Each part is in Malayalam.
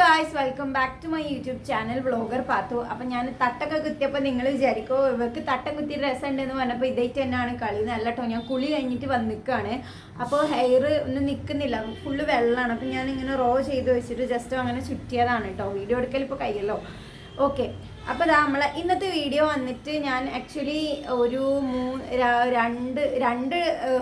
Guys welcome back to my YouTube channel vlogger Pathu. അപ്പം ഞാൻ തട്ടൊക്കെ കുത്തിയപ്പോൾ നിങ്ങൾ വിചാരിക്കോ ഇവർക്ക് തട്ടം കുത്തിയ രസമുണ്ടെന്ന് പറഞ്ഞപ്പോൾ ഇതായിട്ട് തന്നെയാണ് കളി. നല്ല കേട്ടോ, ഞാൻ കുളി കഴിഞ്ഞിട്ട് വന്നിക്കാണ്. അപ്പോൾ ഹെയർ ഒന്നും നിൽക്കുന്നില്ല, ഫുള്ള് വെള്ളമാണ്. അപ്പം ഞാൻ ഇങ്ങനെ റോ ചെയ്ത് വെച്ചിട്ട് ജസ്റ്റ് അങ്ങനെ ചുറ്റിയതാണ് കേട്ടോ. വീഡിയോ എടുക്കൽ ഇപ്പോൾ കഴിയല്ലോ. ഓക്കെ, അപ്പോൾ ഇതാ നമ്മളെ ഇന്നത്തെ വീഡിയോ വന്നിട്ട് ഞാൻ ആക്ച്വലി ഒരു രണ്ട്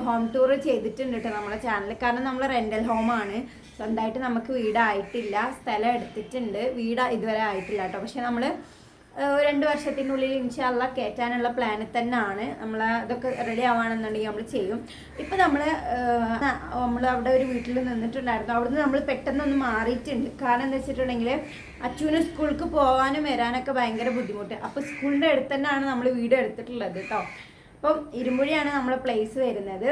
ഹോം ടൂർ ചെയ്തിട്ടുണ്ട് കേട്ടോ നമ്മളെ ചാനലിൽ. കാരണം നമ്മൾ റെൻ്റൽ ഹോമാണ്, സ്വന്തമായിട്ട് നമുക്ക് വീടായിട്ടില്ല. സ്ഥലം എടുത്തിട്ടുണ്ട്, വീട് ഇതുവരെ ആയിട്ടില്ല കേട്ടോ. പക്ഷെ നമ്മൾ 2 വർഷത്തിനുള്ളിൽ ഇൻഷാല്ല കയറ്റാനുള്ള പ്ലാനിൽ തന്നെയാണ്. നമ്മൾ അതൊക്കെ റെഡി ആവുകയാണെന്നുണ്ടെങ്കിൽ നമ്മൾ ചെയ്യും. ഇപ്പം നമ്മൾ അവിടെ ഒരു വീട്ടിൽ നിന്നിട്ടുണ്ടായിരുന്നു. അവിടുന്ന് നമ്മൾ പെട്ടെന്നൊന്ന് മാറിയിട്ടുണ്ട്. കാരണം എന്താ വെച്ചിട്ടുണ്ടെങ്കിൽ അച്ഛന് സ്കൂൾക്ക് പോകാനും വരാനൊക്കെ ഭയങ്കര ബുദ്ധിമുട്ട്. അപ്പോൾ സ്കൂളിൻ്റെ അടുത്ത് തന്നെയാണ് നമ്മൾ വീട് എടുത്തിട്ടുള്ളത് കേട്ടോ. അപ്പം ഇരുമ്പുഴിയാണ് നമ്മളെ പ്ലേസ് വരുന്നത്.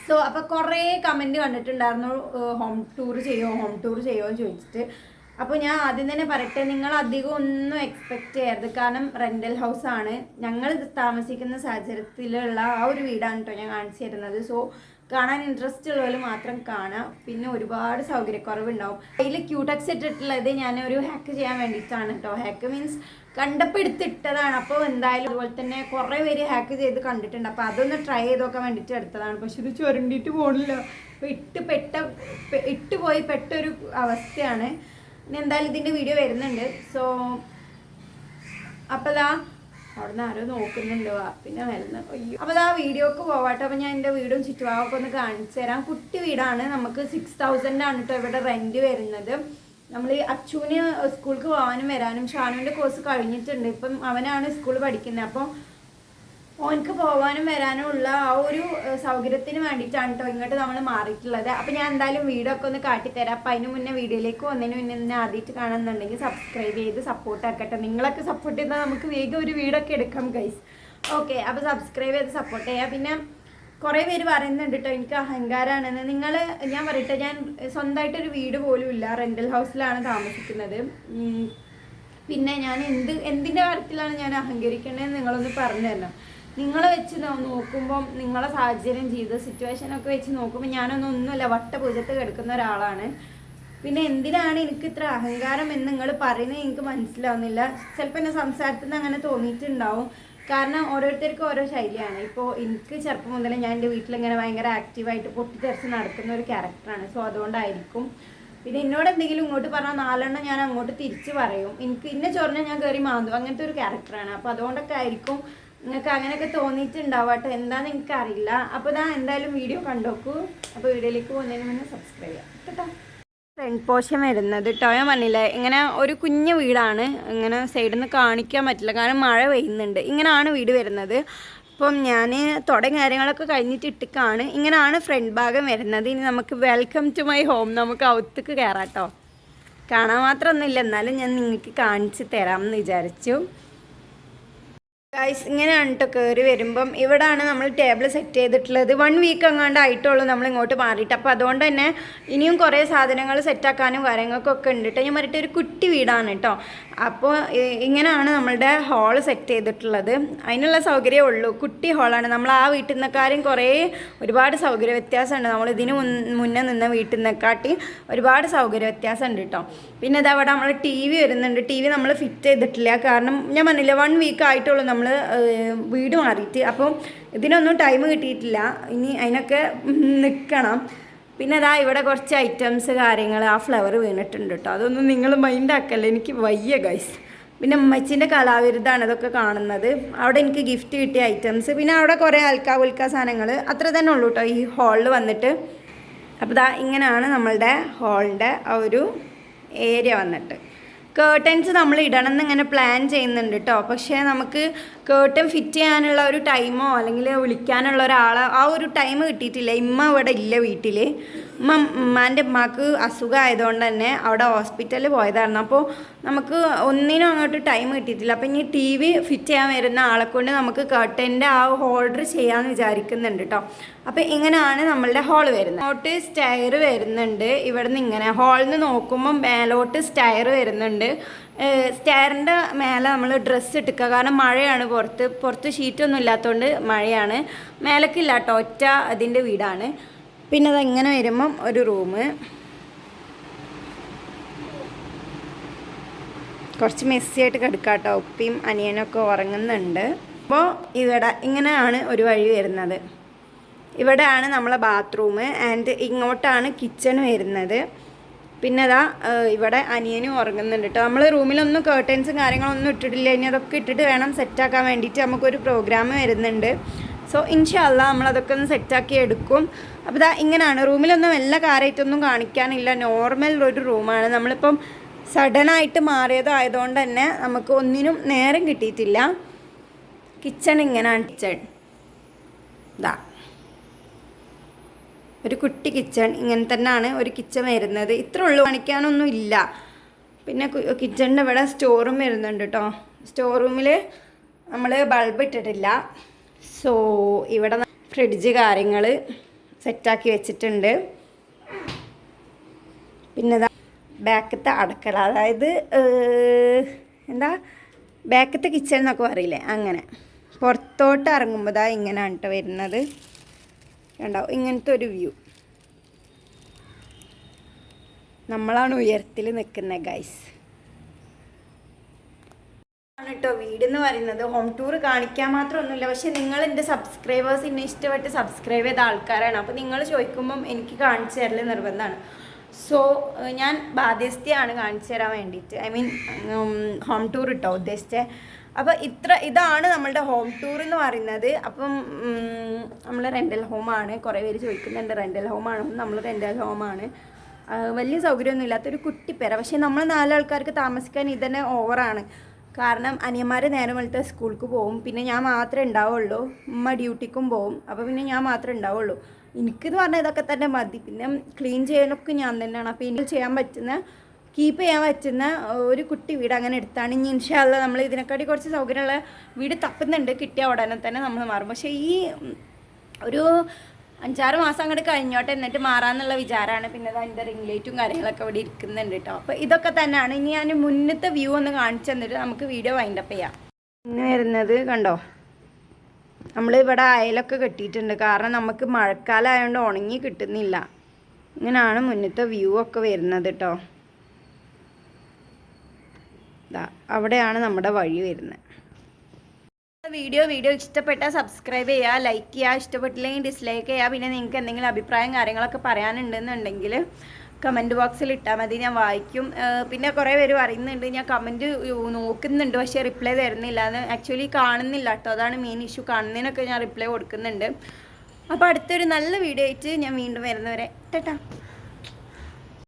സോ അപ്പോൾ കുറേ കമൻറ്റ് കണ്ടിട്ടുണ്ടായിരുന്നു, ഹോം ടൂർ ചെയ്യുമോ എന്ന് ചോദിച്ചിട്ട്. അപ്പോൾ ഞാൻ ആദ്യം തന്നെ പറയട്ടെ, നിങ്ങൾ അധികം ഒന്നും എക്സ്പെക്റ്റ് ചെയ്യരുത്. കാരണം റെൻ്റൽ ഹൗസാണ്, ഞങ്ങൾ താമസിക്കുന്ന സാഹചര്യത്തിലുള്ള ആ ഒരു വീടാണ് കേട്ടോ ഞാൻ കാണിച്ചു തരുന്നത്. സോ കാണാൻ ഇൻട്രസ്റ്റ് ഉള്ളവർ മാത്രം കാണാം. പിന്നെ ഒരുപാട് സൗകര്യക്കുറവുണ്ടാവും. അതിൽ ക്യൂടെക്സ് ഇട്ടിട്ടുള്ളത് ഞാനൊരു ഹാക്ക് ചെയ്യാൻ വേണ്ടിയിട്ടാണ് കേട്ടോ. ഹാക്ക് മീൻസ് കണ്ടപ്പോൾ എടുത്തിട്ടതാണ്. അപ്പോൾ എന്തായാലും അതുപോലെ തന്നെ കുറേ പേര് ഹാക്ക് ചെയ്ത് കണ്ടിട്ടുണ്ട്. അപ്പോൾ അതൊന്ന് ട്രൈ ചെയ്ത് നോക്കാൻ വേണ്ടിയിട്ട് എടുത്തതാണ്. പക്ഷെ ഇത് ചുരണ്ടിയിട്ട് പോകണില്ല, ഇട്ടുപോയി പെട്ടൊരു അവസ്ഥയാണ്. ഇനി എന്തായാലും ഇതിൻ്റെ വീഡിയോ വരുന്നുണ്ട്. സോ അപ്പോൾ ദാ അവിടെ നിന്ന് ആരോ നോക്കുന്നുണ്ടോ, പിന്നെ വരുന്ന അയ്യോ. അപ്പോൾ ആ വീഡിയോക്ക് പോവാട്ടോ. അപ്പോൾ ഞാൻ എൻ്റെ വീടും ചുറ്റുഭാഗമൊക്കെ ഒന്ന് കാണിച്ചു തരാം. കുട്ടി വീടാണ്, നമുക്ക് 6000 ആണ് കേട്ടോ ഇവിടെ റെൻറ്റ് വരുന്നത്. നമ്മൾ ഈ അച്ചുവിന് സ്കൂൾക്ക് പോകാനും വരാനും, ഷാനുവിൻ്റെ കോഴ്സ് കഴിഞ്ഞിട്ടുണ്ട്, ഇപ്പം അവനാണ് സ്കൂൾ പഠിക്കുന്നത്. അപ്പോൾ ഓനക്ക് പോകാനും വരാനും ഉള്ള ആ ഒരു സൗകര്യത്തിന് വേണ്ടിയിട്ടാണ് കേട്ടോ ഇങ്ങോട്ട് നമ്മൾ മാറിയിട്ടുള്ളത്. അപ്പോൾ ഞാൻ എന്തായാലും വീടൊക്കെ ഒന്ന് കാട്ടിത്തരാം. അപ്പം അതിന് മുന്നേ വീഡിയോയിലേക്ക് വന്നതിന് മുന്നേ തന്നെ ആദ്യമായിട്ട് കാണുന്നുണ്ടെങ്കിൽ സബ്സ്ക്രൈബ് ചെയ്ത് സപ്പോർട്ട് ആക്കട്ടെ. നിങ്ങളൊക്കെ സപ്പോർട്ട് ചെയ്താൽ നമുക്ക് വേഗം ഒരു വീടൊക്കെ എടുക്കാം ഗൈസ്. ഓക്കെ, അപ്പോൾ സബ്സ്ക്രൈബ് ചെയ്ത് സപ്പോർട്ട് ചെയ്യാം. പിന്നെ കുറേ പേര് പറയുന്നുണ്ട് കേട്ടോ എനിക്ക് അഹങ്കാരമാണെന്ന്. ഞാൻ പറയട്ടെ, ഞാൻ സ്വന്തമായിട്ടൊരു വീട് പോലും ഇല്ല, റെൻ്റൽ ഹൗസിലാണ് താമസിക്കുന്നത്. പിന്നെ ഞാൻ എന്തിൻ്റെ കാര്യത്തിലാണ് ഞാൻ അഹങ്കരിക്കേണ്ടതെന്ന് നിങ്ങളൊന്ന് പറഞ്ഞു തരണം. നിങ്ങളെ വെച്ച് നോക്കുമ്പം, നിങ്ങളെ സാഹചര്യം, ജീവിത സിറ്റുവേഷനൊക്കെ വെച്ച് നോക്കുമ്പോൾ ഞാനൊന്നുമില്ല, വട്ടപൂജത്ത് കിടക്കുന്ന ഒരാളാണ്. പിന്നെ എന്തിനാണ് എനിക്ക് ഇത്ര അഹങ്കാരം എന്ന് നിങ്ങൾ പറയുന്നത് എനിക്ക് മനസ്സിലാവുന്നില്ല. ചിലപ്പോൾ എന്നെ സംസാരത്തിൽ നിന്ന് അങ്ങനെ തോന്നിയിട്ടുണ്ടാവും. കാരണം ഓരോരുത്തർക്കും ഓരോ ശൈലിയാണ്. ഇപ്പോൾ എനിക്ക് ചെറുപ്പം മുതലേ ഞാൻ എൻ്റെ വീട്ടിലിങ്ങനെ ഭയങ്കര ആക്റ്റീവായിട്ട് പൊട്ടിത്തെറിച്ച് നടക്കുന്ന ഒരു ക്യാരക്ടറാണ്. സോ അതുകൊണ്ടായിരിക്കും. പിന്നെ എന്നോട് എന്തെങ്കിലും ഇങ്ങോട്ട് പറഞ്ഞാൽ 4 എണ്ണം ഞാൻ അങ്ങോട്ട് തിരിച്ച് പറയും. എനിക്ക് ഇന്ന ചൊറിഞ്ഞാൽ ഞാൻ കയറി മാന്തും, അങ്ങനത്തെ ഒരു ക്യാരക്ടറാണ്. അപ്പോൾ അതുകൊണ്ടൊക്കെ ആയിരിക്കും നിങ്ങൾക്ക് അങ്ങനെയൊക്കെ തോന്നിയിട്ടുണ്ടാവട്ടെ, എന്താണെന്ന് എനിക്കറിയില്ല. അപ്പോൾ ഇതാ എന്തായാലും വീഡിയോ കണ്ടോക്കൂ. അപ്പോൾ വീഡിയോയിലേക്ക് പോകുന്നതിന് മുന്നേ സബ്സ്ക്രൈബ് ചെയ്യാം കേട്ടോ. ഫ്രണ്ട് പോർഷൻ വരുന്നത് കേട്ടോ, ഞാൻ പറഞ്ഞില്ലേ ഇങ്ങനെ ഒരു കുഞ്ഞു വീടാണ്. ഇങ്ങനെ സൈഡിൽ നിന്ന് കാണിക്കാൻ പറ്റില്ല കാരണം മഴ പെയ്യുന്നുണ്ട്. ഇങ്ങനെയാണ് വീട് വരുന്നത്. അപ്പം ഞാൻ തുടങ്ങിയ കാര്യങ്ങളൊക്കെ കഴിഞ്ഞിട്ട് ഇട്ടിക്കാണ്. ഇങ്ങനെയാണ് ഫ്രണ്ട് ഭാഗം വരുന്നത്. ഇനി നമുക്ക് വെൽക്കം ടു മൈ ഹോം, നമുക്ക് ഔത്തേക്ക് കയറാം കേട്ടോ. കാണാൻ മാത്രമൊന്നുമില്ല, എന്നാലും ഞാൻ നിങ്ങൾക്ക് കാണിച്ച് തരാമെന്ന് വിചാരിച്ചു. ഗൈസ്, ഇങ്ങനെയാണ് കേട്ടോ കയറി വരുമ്പം. ഇവിടെയാണ് നമ്മൾ ടേബിൾ സെറ്റ് ചെയ്തിട്ടുള്ളത്. 1 വീക്ക് അങ്ങാണ്ട് ആയിട്ടുള്ളൂ നമ്മൾ ഇങ്ങോട്ട് മാറിയിട്ട്. അപ്പോൾ അതുകൊണ്ട് തന്നെ ഇനിയും കുറേ സാധനങ്ങൾ സെറ്റാക്കാനും കാര്യങ്ങൾക്കൊക്കെ ഉണ്ട് കേട്ടോ. ഞാൻ പറഞ്ഞിട്ട് ഒരു കുട്ടി വീടാണ് കേട്ടോ. അപ്പോൾ ഇങ്ങനെയാണ് നമ്മളുടെ ഹോൾ സെറ്റ് ചെയ്തിട്ടുള്ളത്. അതിനുള്ള സൗകര്യമേ ഉള്ളൂ, കുട്ടി ഹോളാണ്. നമ്മൾ ആ വീട്ടിൽ നിന്നെക്കാരും ഒരുപാട് സൗകര്യ വ്യത്യാസമുണ്ട്. നമ്മൾ ഇതിന് മുന്നേ നിന്ന വീട്ടിൽ നിന്നെക്കാട്ടി ഒരുപാട് സൗകര്യ വ്യത്യാസമുണ്ട് കേട്ടോ. പിന്നെ ഇതവിടെ നമ്മൾ TV വരുന്നുണ്ട്. TV നമ്മൾ ഫിറ്റ് ചെയ്തിട്ടില്ല, കാരണം ഞാൻ പറഞ്ഞില്ല 1 വീക്ക് ആയിട്ടുള്ളൂ നമ്മൾ വീട് മാറിയിട്ട്. അപ്പം ഇതിനൊന്നും ടൈം കിട്ടിയിട്ടില്ല, ഇനി അതിനൊക്കെ നിൽക്കണം. പിന്നെ അതാ ഇവിടെ കുറച്ച് ഐറ്റംസ് കാര്യങ്ങൾ, ആ ഫ്ലവർ വീണിട്ടുണ്ട് കേട്ടോ. അതൊന്നും നിങ്ങൾ മൈൻഡാക്കല്ലേ, എനിക്ക് വയ്യ ഗൈസ്. പിന്നെ ഉമ്മച്ചിൻ്റെ കലാവിരുദ്ധാണ് ഇതൊക്കെ കാണുന്നത്. അവിടെ എനിക്ക് ഗിഫ്റ്റ് കിട്ടിയ ഐറ്റംസ്, പിന്നെ അവിടെ കുറേ ഉൽക്ക സാധനങ്ങൾ, അത്ര തന്നെ ഉള്ളൂ കേട്ടോ ഈ ഹാളിൽ വന്നിട്ട്. അപ്പോൾ ഇതാ ഇങ്ങനെയാണ് നമ്മളുടെ ഹാളിൻ്റെ ആ ഒരു ഏരിയ വന്നിട്ട്. കേർട്ടൻസ് നമ്മൾ ഇടണം എന്ന് ഇങ്ങനെ പ്ലാൻ ചെയ്യുന്നുണ്ട് കേട്ടോ. പക്ഷേ നമുക്ക് കേർട്ടൻ ഫിറ്റ് ചെയ്യാനുള്ള ഒരു ടൈമോ അല്ലെങ്കിൽ വിളിക്കാനുള്ള ഒരാളെ ആ ഒരു ടൈം കിട്ടിയിട്ടില്ല. ഇമ്മ ഇവിടെ ഇല്ല വീട്ടിൽ. ഉമ്മാൻ്റെ ഉമ്മാക്ക് അസുഖമായതുകൊണ്ട് തന്നെ അവിടെ ഹോസ്പിറ്റലിൽ പോയതായിരുന്നു. അപ്പോൾ നമുക്ക് ഒന്നിനും അങ്ങോട്ട് ടൈം കിട്ടിയിട്ടില്ല. അപ്പോൾ ഇനി TV ഫിറ്റ് ചെയ്യാൻ വരുന്ന ആളെ കൊണ്ട് നമുക്ക് കർട്ടൻ്റെ ആ ഓർഡർ ചെയ്യാമെന്ന് വിചാരിക്കുന്നുണ്ട് കേട്ടോ. അപ്പോൾ ഇങ്ങനെയാണ് നമ്മളുടെ ഹോൾ വരുന്നത്. അങ്ങോട്ട് സ്റ്റെയർ വരുന്നുണ്ട്. ഇവിടെ നിന്ന് ഇങ്ങനെ ഹാളിൽ നിന്ന് നോക്കുമ്പം മേലോട്ട് സ്റ്റെയർ വരുന്നുണ്ട്. സ്റ്റെയറിൻ്റെ മേലെ നമ്മൾ ഡ്രസ്സ് ഇട്ടിക്കുക, കാരണം മഴയാണ്, പുറത്ത് ഷീറ്റൊന്നും ഇല്ലാത്തതുകൊണ്ട് മഴയാണ്. മേലക്കില്ല കേട്ടോ, ഒറ്റ അതിൻ്റെ വീടാണ്. പിന്നെ അതെങ്ങനെ വരുമ്പം ഒരു റൂം, കുറച്ച് മെസ്സിയായിട്ട് കിടക്കാം കേട്ടോ. ഉപ്പിയും അനിയനൊക്കെ ഉറങ്ങുന്നുണ്ട്. അപ്പോൾ ഇവിടെ ഇങ്ങനെയാണ് ഒരു വഴി വരുന്നത്. ഇവിടെയാണ് നമ്മളെ ബാത്റൂം ആൻഡ് ഇങ്ങോട്ടാണ് കിച്ചൺ വരുന്നത്. പിന്നെ അതാ ഇവിടെ അനിയനും ഉറങ്ങുന്നുണ്ട് കേട്ടോ. നമ്മൾ റൂമിലൊന്നും കേർട്ടൻസും കാര്യങ്ങളൊന്നും ഇട്ടിട്ടില്ല. ഇനി അതൊക്കെ ഇട്ടിട്ട് വേണം സെറ്റാക്കാൻ വേണ്ടിയിട്ട്. നമുക്കൊരു പ്രോഗ്രാം വരുന്നുണ്ട്. സോ ഇൻഷാ അല്ലാഹ് നമ്മളതൊക്കെ ഒന്ന് സെറ്റാക്കി എടുക്കും. അപ്പോൾ ഇതാ ഇങ്ങനെയാണ്. റൂമിലൊന്നും എല്ലാ കാര്യമായിട്ടൊന്നും കാണിക്കാനില്ല. നോർമൽ ഒരു റൂമാണ്. നമ്മളിപ്പം സഡനായിട്ട് മാറിയതായതുകൊണ്ട് തന്നെ നമുക്ക് ഒന്നിനും നേരം കിട്ടിയിട്ടില്ല. കിച്ചൺ ഇങ്ങനെയാണ്. കിച്ചൺ ഇതാ ഒരു കുട്ടി കിച്ചൺ. ഇങ്ങനെ തന്നെയാണ് ഒരു കിച്ചൺ വരുന്നത്. ഇത്ര ഉള്ളു, കാണിക്കാനൊന്നും ഇല്ല. പിന്നെ കിച്ചണിൻ്റെ ഇവിടെ സ്റ്റോർ റൂം വരുന്നുണ്ട് കേട്ടോ. സ്റ്റോർ റൂമിൽ നമ്മൾ ബൾബ് ഇട്ടിട്ടില്ല. സോ ഇവിടെ ഫ്രിഡ്ജ് കാര്യങ്ങൾ സെറ്റാക്കി വെച്ചിട്ടുണ്ട്. പിന്നെ ബാക്കത്തെ അടുക്കള, അതായത് എന്താ ബാക്കത്തെ കിച്ചൺ എന്നൊക്കെ പറയില്ലേ, അങ്ങനെ. പുറത്തോട്ട് ഇറങ്ങുമ്പോൾ ഇങ്ങനെയാണ് കേട്ടോ വരുന്നത്. ഉണ്ടാവും ഇങ്ങനത്തെ ഒരു വ്യൂ. നമ്മളാണ് ഉയരത്തിൽ നിൽക്കുന്നത് ഗൈസ്. ആണ് കേട്ടോ വീട് എന്ന് പറയുന്നത്. ഹോം ടൂർ കാണിക്കാൻ മാത്രമൊന്നുമില്ല. പക്ഷെ നിങ്ങൾ എൻ്റെ സബ്സ്ക്രൈബേഴ്സ് എന്നെ ഇഷ്ടപ്പെട്ട് സബ്സ്ക്രൈബ് ചെയ്ത ആൾക്കാരാണ്. അപ്പോൾ നിങ്ങൾ ചോദിക്കുമ്പം എനിക്ക് കാണിച്ചു തരൽ നിർബന്ധമാണ്. സോ ഞാൻ ബാധ്യസ്ഥയാണ് കാണിച്ചു തരാൻ വേണ്ടിയിട്ട്. ഐ മീൻ ഹോം ടൂർ ഇട്ടോ ഉദ്ദേശിച്ചത്. അപ്പോൾ ഇതാണ് നമ്മളുടെ ഹോം ടൂർ എന്ന് പറയുന്നത്. അപ്പം നമ്മൾ റെൻ്റൽ ഹോമാണ്. കുറേ പേര് ചോദിക്കുന്നുണ്ട് റെൻ്റൽ ഹോമാണ്. നമ്മൾ റെൻ്റൽ ഹോമാണ്. വലിയ സൗകര്യമൊന്നും ഇല്ലാത്തൊരു കുട്ടിപ്പേര. പക്ഷേ നമ്മൾ 4 ആൾക്കാർക്ക് താമസിക്കാൻ ഇതന്നെ ഓവറാണ്. കാരണം അനിയന്മാർ നേരം വെളുത്ത സ്കൂൾക്ക് പോകും. പിന്നെ ഞാൻ മാത്രമേ ഉണ്ടാവുള്ളൂ. ഉമ്മ ഡ്യൂട്ടിക്കും പോകും. അപ്പോൾ പിന്നെ ഞാൻ മാത്രമേ ഉണ്ടാവുള്ളൂ. എനിക്കെന്ന് പറഞ്ഞാൽ ഇതൊക്കെ തന്നെ മതി. പിന്നെ ക്ലീൻ ചെയ്യാനൊക്കെ ഞാൻ തന്നെയാണ്. അപ്പോൾ എനിക്ക് ചെയ്യാൻ പറ്റുന്ന, കീപ്പ് ചെയ്യാൻ പറ്റുന്ന ഒരു കുട്ടി വീട് അങ്ങനെ എടുത്താണ്. ഇനി ഇൻഷാ അല്ലാഹ് നമ്മൾ ഇതിനെക്കാട്ടി കുറച്ച് സൗകര്യമുള്ള വീട് തപ്പുന്നുണ്ട്. കിട്ടിയ ഉടനെ തന്നെ നമ്മൾ മാറും. പക്ഷേ ഈ ഒരു 5-6 മാസം അങ്ങോട്ട് കഴിഞ്ഞോട്ടെ, എന്നിട്ട് മാറാമെന്നുള്ള വിചാരമാണ്. പിന്നെ അതിൻ്റെ റിംഗ് ലൈറ്റും കാര്യങ്ങളൊക്കെ ഇവിടെ ഇരിക്കുന്നുണ്ട് കേട്ടോ. അപ്പോൾ ഇതൊക്കെ തന്നെയാണ്. ഇനി ഞാൻ മുന്നത്തെ വ്യൂ ഒന്ന് കാണിച്ചു തന്നിട്ട് നമുക്ക് വീഡിയോ വൈൻഡപ്പ് ചെയ്യാം. പിന്നെ വരുന്നത് കണ്ടോ, നമ്മളിവിടെ അയലൊക്കെ കെട്ടിയിട്ടുണ്ട്. കാരണം നമുക്ക് മഴക്കാലം ആയതുകൊണ്ട് ഉണങ്ങി കിട്ടുന്നില്ല. ഇങ്ങനെയാണ് മുന്നത്തെ വ്യൂ ഒക്കെ വരുന്നത് കേട്ടോ. അവിടെയാണ് നമ്മുടെ വഴി വരുന്നത്. വീഡിയോ ഇഷ്ടപ്പെട്ടാൽ സബ്സ്ക്രൈബ് ചെയ്യുക, ലൈക്ക് ചെയ്യുക. ഇഷ്ടപ്പെട്ടില്ലെങ്കിൽ ഡിസ്ലൈക്ക് ചെയ്യുക. പിന്നെ നിങ്ങൾക്ക് എന്തെങ്കിലും അഭിപ്രായം കാര്യങ്ങളൊക്കെ പറയാനുണ്ടെന്നുണ്ടെങ്കിൽ കമൻറ്റ് ബോക്സിൽ ഇട്ടാൽ മതി, ഞാൻ വായിക്കും. പിന്നെ കുറേ പേര് പറയുന്നുണ്ട് ഞാൻ കമൻറ്റ് നോക്കുന്നുണ്ട് പക്ഷേ റിപ്ലൈ തരുന്നില്ല എന്ന്. ആക്ച്വലി കാണുന്നില്ല കേട്ടോ, അതാണ് മെയിൻ ഇഷ്യൂ. കാണുന്നതിനൊക്കെ ഞാൻ റിപ്ലൈ കൊടുക്കുന്നുണ്ട്. അപ്പോൾ അടുത്തൊരു നല്ല വീഡിയോ ആയിട്ട് ഞാൻ വീണ്ടും വരുന്നവരെ ടാറ്റാ.